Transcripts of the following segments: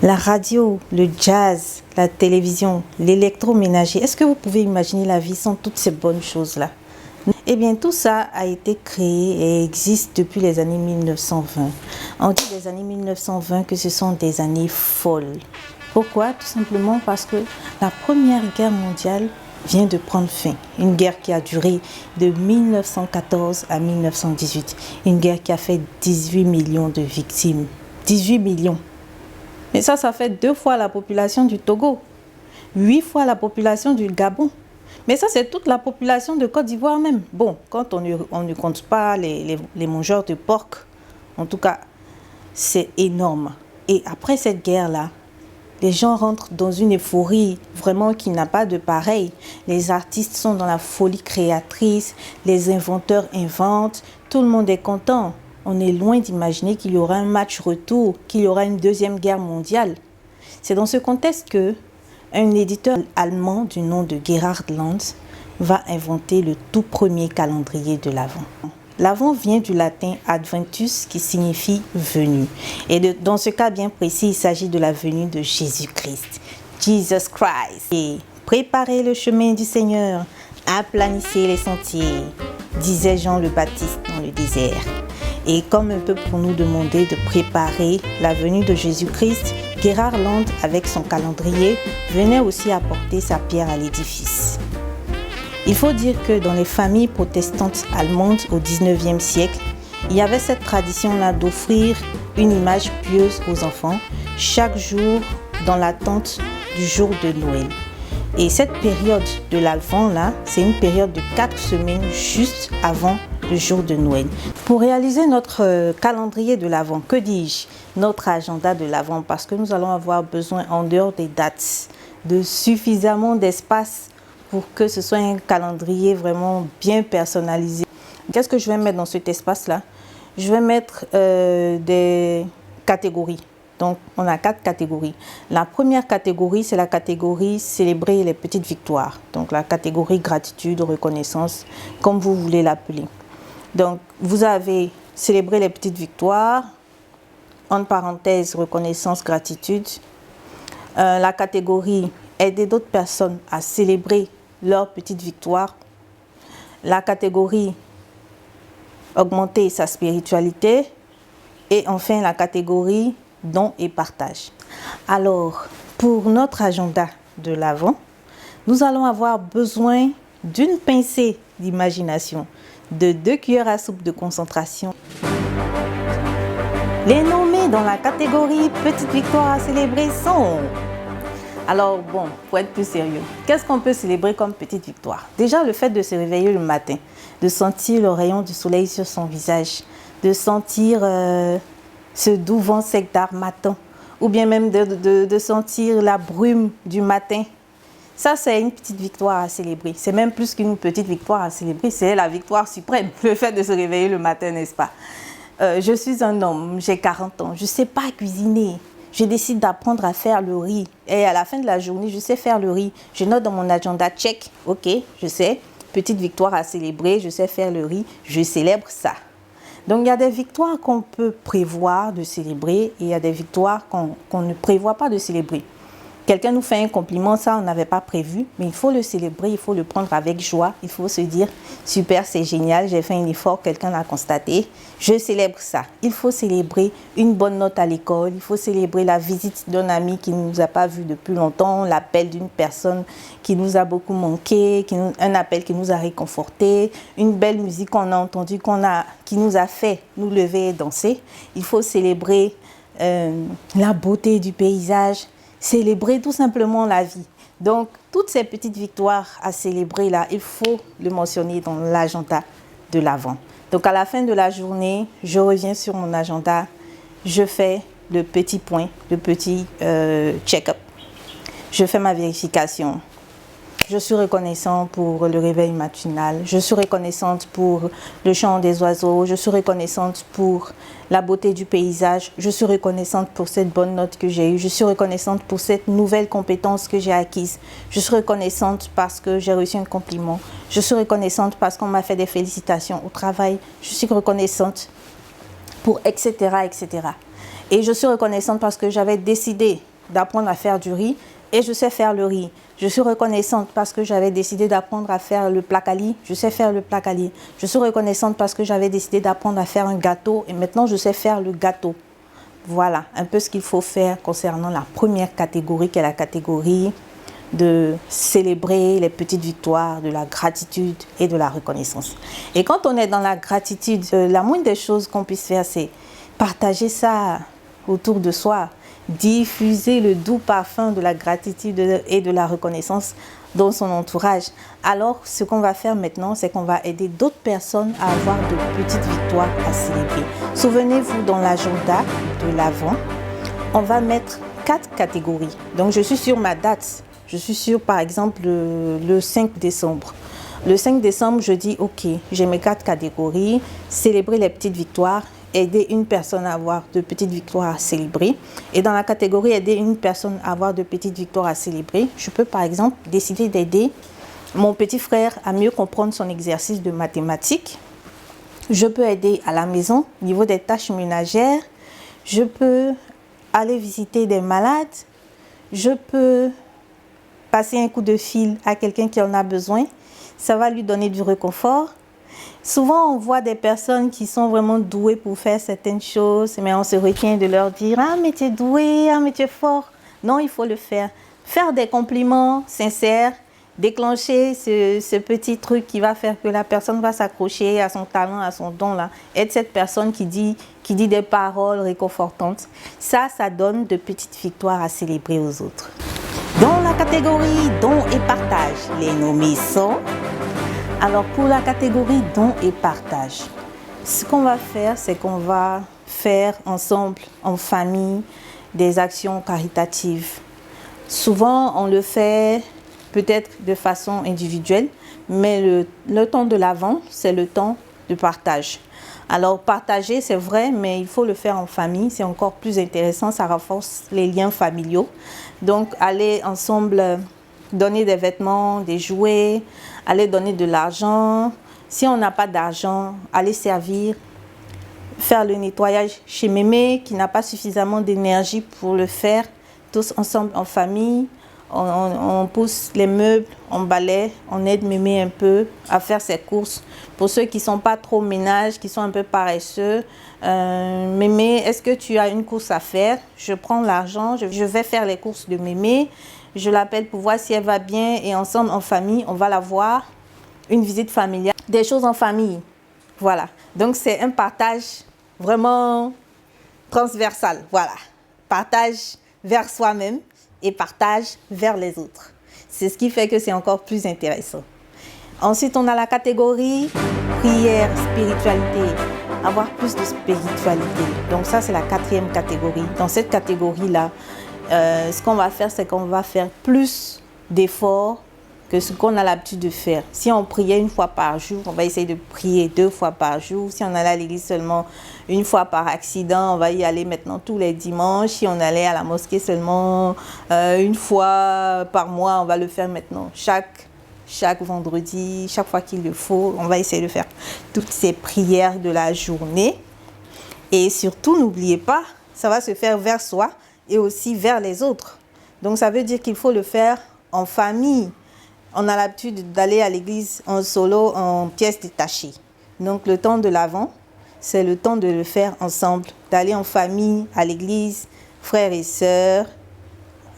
La radio, le jazz, la télévision, l'électroménager. Est-ce que vous pouvez imaginer la vie sans toutes ces bonnes choses-là? Eh bien, tout ça a été créé et existe depuis les années 1920. On dit des années 1920 que ce sont des années folles. Pourquoi? Tout simplement parce que la Première Guerre mondiale vient de prendre fin. Une guerre qui a duré de 1914 à 1918. Une guerre qui a fait 18 millions de victimes. 18 millions. Mais ça fait 2 fois la population du Togo, 8 fois la population du Gabon. Mais ça, c'est toute la population de Côte d'Ivoire même. Bon, quand on ne compte pas les mangeurs de porc, en tout cas, c'est énorme. Et après cette guerre-là, les gens rentrent dans une euphorie vraiment qui n'a pas de pareil. Les artistes sont dans la folie créatrice, les inventeurs inventent, tout le monde est content. On est loin d'imaginer qu'il y aura un match retour, qu'il y aura une deuxième guerre mondiale. C'est dans ce contexte que un éditeur allemand du nom de Gerhard Land va inventer le tout premier calendrier de l'Avent. L'Avent vient du latin adventus qui signifie venue. Et dans ce cas bien précis, il s'agit de la venue de Jésus-Christ. Jesus Christ. Et préparez le chemin du Seigneur, aplanissez les sentiers, disait Jean le Baptiste dans le désert. Et comme un peu pour nous demander de préparer la venue de Jésus-Christ, Gerhard Land, avec son calendrier, venait aussi apporter sa pierre à l'édifice. Il faut dire que dans les familles protestantes allemandes au XIXe siècle, il y avait cette tradition-là d'offrir une image pieuse aux enfants chaque jour dans l'attente du jour de Noël. Et cette période de l'Avent-là, c'est une période de 4 semaines juste avant le jour de Noël. Pour réaliser notre calendrier de l'Avent, que dis-je, notre agenda de l'Avent, parce que nous allons avoir besoin, en dehors des dates, de suffisamment d'espace pour que ce soit un calendrier vraiment bien personnalisé. Qu'est-ce que je vais mettre dans cet espace-là? Je vais mettre des catégories. Donc, on a 4 catégories. La première catégorie, c'est la catégorie célébrer les petites victoires. Donc, la catégorie gratitude, reconnaissance, comme vous voulez l'appeler. Donc, vous avez célébrer les petites victoires, en parenthèse, reconnaissance, gratitude. La catégorie aider d'autres personnes à célébrer leurs petites victoires. La catégorie augmenter sa spiritualité. Et enfin, la catégorie don et partage. Alors, pour notre agenda de l'Avent, nous allons avoir besoin d'une pincée d'imagination, de 2 cuillères à soupe de concentration. Les nommés dans la catégorie petite victoire à célébrer sont... Alors bon, pour être plus sérieux, qu'est-ce qu'on peut célébrer comme petite victoire? Déjà, le fait de se réveiller le matin, de sentir le rayon du soleil sur son visage, de sentir ce doux vent sec d'harmattan, ou bien même de sentir la brume du matin. Ça, c'est une petite victoire à célébrer. C'est même plus qu'une petite victoire à célébrer, c'est la victoire suprême, le fait de se réveiller le matin, n'est-ce pas? Je suis un homme, j'ai 40 ans, je ne sais pas cuisiner. Je décide d'apprendre à faire le riz. Et à la fin de la journée, je sais faire le riz. Je note dans mon agenda, check, ok, je sais, petite victoire à célébrer, je sais faire le riz, je célèbre ça. Donc, il y a des victoires qu'on peut prévoir de célébrer et il y a des victoires qu'on ne prévoit pas de célébrer. Quelqu'un nous fait un compliment, ça on n'avait pas prévu, mais il faut le célébrer, il faut le prendre avec joie. Il faut se dire, super, c'est génial, j'ai fait un effort, quelqu'un l'a constaté, je célèbre ça. Il faut célébrer une bonne note à l'école, il faut célébrer la visite d'un ami qui ne nous a pas vus depuis longtemps, l'appel d'une personne qui nous a beaucoup manqué, un appel qui nous a réconforté, une belle musique qu'on a entendue, qui nous a fait nous lever et danser. Il faut célébrer la beauté du paysage, célébrer tout simplement la vie. Donc, toutes ces petites victoires à célébrer là, il faut le mentionner dans l'agenda de l'Avent. Donc, à la fin de la journée, je reviens sur mon agenda, je fais le petit point, le petit check-up. Je fais ma vérification. Je suis reconnaissante pour le réveil matinal. Je suis reconnaissante pour le chant des oiseaux. Je suis reconnaissante pour la beauté du paysage. Je suis reconnaissante pour cette bonne note que j'ai eue. Je suis reconnaissante pour cette nouvelle compétence que j'ai acquise. Je suis reconnaissante parce que j'ai reçu un compliment. Je suis reconnaissante parce qu'on m'a fait des félicitations au travail. Je suis reconnaissante pour etc., etc. Et je suis reconnaissante parce que j'avais décidé d'apprendre à faire du riz et je sais faire le riz. Je suis reconnaissante parce que j'avais décidé d'apprendre à faire le placali. Je sais faire le placali. Je suis reconnaissante parce que j'avais décidé d'apprendre à faire un gâteau et maintenant je sais faire le gâteau. Voilà un peu ce qu'il faut faire concernant la première catégorie qui est la catégorie de célébrer les petites victoires, de la gratitude et de la reconnaissance. Et quand on est dans la gratitude, la moindre des choses qu'on puisse faire, c'est partager ça autour de soi. Diffuser le doux parfum de la gratitude et de la reconnaissance dans son entourage. Alors, ce qu'on va faire maintenant, c'est qu'on va aider d'autres personnes à avoir de petites victoires à célébrer. Souvenez-vous, dans l'agenda de l'Avent, on va mettre 4 catégories. Donc, je suis sur ma date. Je suis sur, par exemple, le 5 décembre. Le 5 décembre, je dis, OK, j'ai mes 4 catégories. Célébrer les petites victoires. Aider une personne à avoir de petites victoires à célébrer. Et dans la catégorie aider une personne à avoir de petites victoires à célébrer, je peux par exemple décider d'aider mon petit frère à mieux comprendre son exercice de mathématiques. Je peux aider à la maison au niveau des tâches ménagères. Je peux aller visiter des malades. Je peux passer un coup de fil à quelqu'un qui en a besoin. Ça va lui donner du réconfort. Souvent, on voit des personnes qui sont vraiment douées pour faire certaines choses, mais on se retient de leur dire « Ah, mais tu es doué, ah, mais tu es fort ». Non, il faut le faire. Faire des compliments sincères, déclencher ce petit truc qui va faire que la personne va s'accrocher à son talent, à son don là. Être cette personne qui dit des paroles réconfortantes. Ça donne de petites victoires à célébrer aux autres. Dans la catégorie don et partage, les nommés sont... Alors pour la catégorie don et partage, ce qu'on va faire, c'est qu'on va faire ensemble, en famille, des actions caritatives. Souvent, on le fait peut-être de façon individuelle, mais le temps de l'Avent, c'est le temps de partage. Alors partager, c'est vrai, mais il faut le faire en famille, c'est encore plus intéressant, ça renforce les liens familiaux. Donc aller ensemble... donner des vêtements, des jouets, aller donner de l'argent. Si on n'a pas d'argent, aller servir, faire le nettoyage chez mémé qui n'a pas suffisamment d'énergie pour le faire. Tous ensemble en famille, on pousse les meubles, on balaie, on aide mémé un peu à faire ses courses. Pour ceux qui ne sont pas trop ménages, qui sont un peu paresseux, mémé, est-ce que tu as une course à faire? Je prends l'argent, je vais faire les courses de mémé. Je l'appelle pour voir si elle va bien et ensemble, en famille, on va la voir. Une visite familiale, des choses en famille. Voilà. Donc, c'est un partage vraiment transversal. Voilà. Partage vers soi-même et partage vers les autres. C'est ce qui fait que c'est encore plus intéressant. Ensuite, on a la catégorie prière, spiritualité. Avoir plus de spiritualité. Donc, ça, c'est la 4e catégorie. Dans cette catégorie-là, ce qu'on va faire, c'est qu'on va faire plus d'efforts que ce qu'on a l'habitude de faire. Si on priait une fois par jour, on va essayer de prier 2 fois par jour. Si on allait à l'église seulement une fois par accident, on va y aller maintenant tous les dimanches. Si on allait à la mosquée seulement une fois par mois, on va le faire maintenant chaque vendredi, chaque fois qu'il le faut. On va essayer de faire toutes ces prières de la journée. Et surtout, n'oubliez pas, ça va se faire vers soi et aussi vers les autres. Donc, ça veut dire qu'il faut le faire en famille. On a l'habitude d'aller à l'église en solo, en pièces détachées. Donc, le temps de l'Avent, c'est le temps de le faire ensemble, d'aller en famille à l'église, frères et sœurs,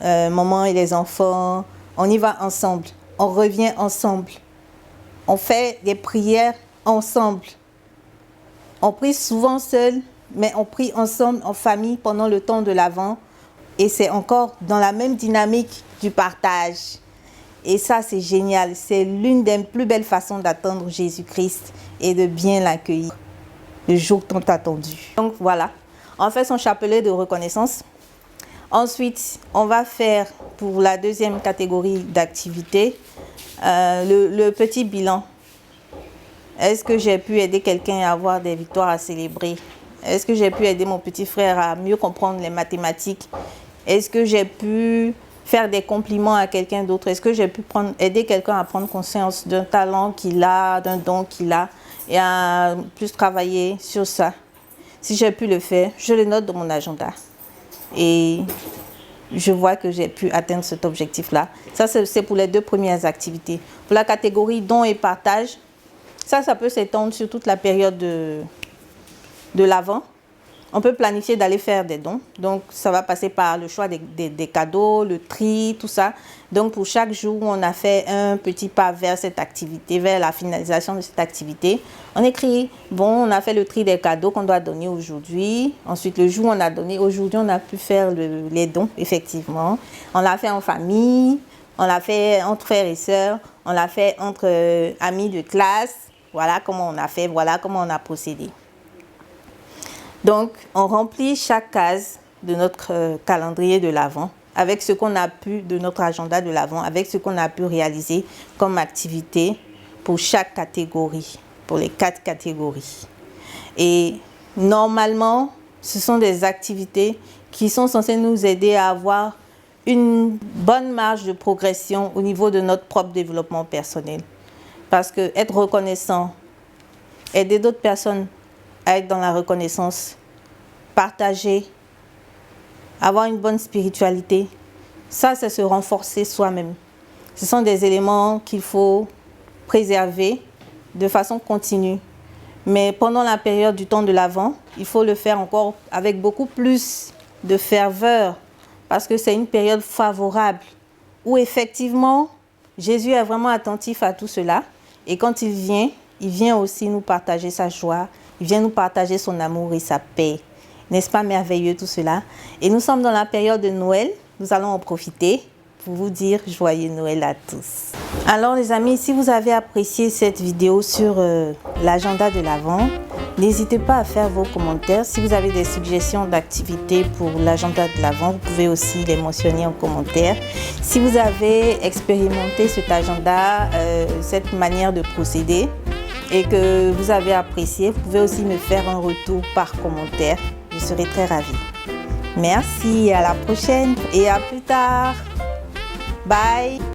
maman et les enfants. On y va ensemble, on revient ensemble. On fait des prières ensemble. On prie souvent seul, mais on prie ensemble en famille pendant le temps de l'Avent. Et c'est encore dans la même dynamique du partage. Et ça, c'est génial. C'est l'une des plus belles façons d'attendre Jésus-Christ et de bien l'accueillir le jour tant attendu. Donc voilà, on fait son chapelet de reconnaissance. Ensuite, on va faire pour la 2e catégorie d'activités Le petit bilan. Est-ce que j'ai pu aider quelqu'un à avoir des victoires à célébrer? Est-ce que j'ai pu aider mon petit frère à mieux comprendre les mathématiques? Est-ce que j'ai pu faire des compliments à quelqu'un d'autre? Est-ce que j'ai pu aider quelqu'un à prendre conscience d'un talent qu'il a, d'un don qu'il a et à plus travailler sur ça? Si j'ai pu le faire, je le note dans mon agenda. Et je vois que j'ai pu atteindre cet objectif-là. Ça, c'est pour les 2 premières activités. Pour la catégorie dons et partage, ça peut s'étendre sur toute la période de l'Avent. On peut planifier d'aller faire des dons. Donc, ça va passer par le choix des cadeaux, le tri, tout ça. Donc, pour chaque jour, on a fait un petit pas vers cette activité, vers la finalisation de cette activité. On écrit, bon, on a fait le tri des cadeaux qu'on doit donner aujourd'hui. Ensuite, le jour où on a donné, aujourd'hui, on a pu faire les dons, effectivement. On l'a fait en famille, on l'a fait entre frères et sœurs, on l'a fait entre amis de classe. Voilà comment on a fait, voilà comment on a procédé. Donc, on remplit chaque case de notre calendrier de l'Avent avec ce qu'on a pu, de notre agenda de l'Avent, avec ce qu'on a pu réaliser comme activité pour chaque catégorie, pour les 4 catégories. Et normalement, ce sont des activités qui sont censées nous aider à avoir une bonne marge de progression au niveau de notre propre développement personnel. Parce que être reconnaissant, aider d'autres personnes à être dans la reconnaissance, partager, avoir une bonne spiritualité, ça, c'est se renforcer soi-même. Ce sont des éléments qu'il faut préserver de façon continue. Mais pendant la période du temps de l'Avent, il faut le faire encore avec beaucoup plus de ferveur parce que c'est une période favorable où effectivement, Jésus est vraiment attentif à tout cela. Et quand il vient aussi nous partager sa joie, il vient nous partager son amour et sa paix. N'est-ce pas merveilleux tout cela? Et nous sommes dans la période de Noël. Nous allons en profiter pour vous dire joyeux Noël à tous. Alors les amis, si vous avez apprécié cette vidéo sur l'agenda de l'Avent, n'hésitez pas à faire vos commentaires. Si vous avez des suggestions d'activités pour l'agenda de l'Avent, vous pouvez aussi les mentionner en commentaire. Si vous avez expérimenté cet agenda, cette manière de procéder, et que vous avez apprécié, vous pouvez aussi me faire un retour par commentaire. Je serai très ravie. Merci, à la prochaine et à plus tard. Bye.